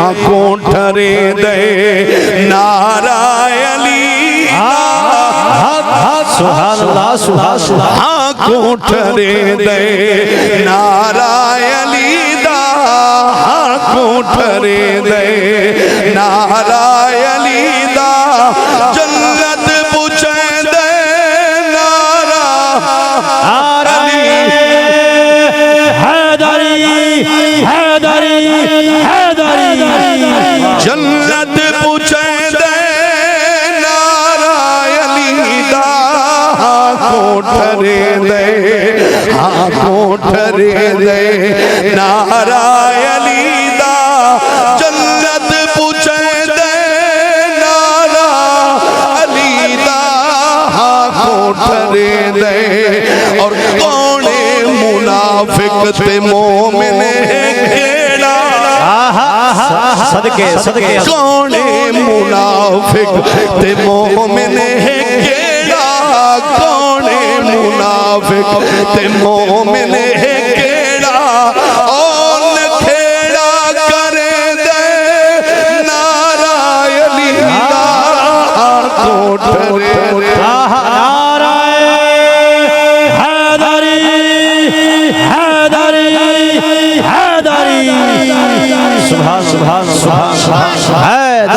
آنکھوں ٹھرے دے نعرہ علی سبحان اللہ سبحان اللہ آنکھوں ٹھرے دے نعرہ علی دا آنکھوں ٹھرے دے نعرہ علی دا جنت پوچھیں دے نعرہ علی حیدری حیدری حیدری جنت پوچھیں دے نعرہ علی دا آنکھوں ٹھرے دے آنکھوں ٹھرے دے نعرہ علی دا جنت پوچھیں دے نعرہ علی دا آنکھوں ٹھرے دے اور کون منافق تے مومن کیڑا صدقے صدقے کون منافق تے مومن کیڑا کون منافق تے مومن کیڑا اون کھیڑا کرے دے نعرہ علی دا آنکھوں ٹھرے دے سبحان سبحان سبحان سبحان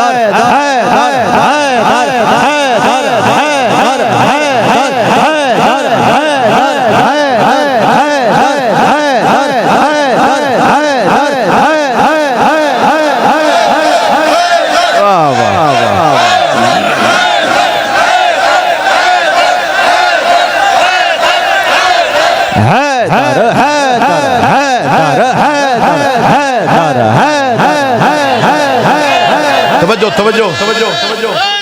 توجہ توجہ توجہ توجہ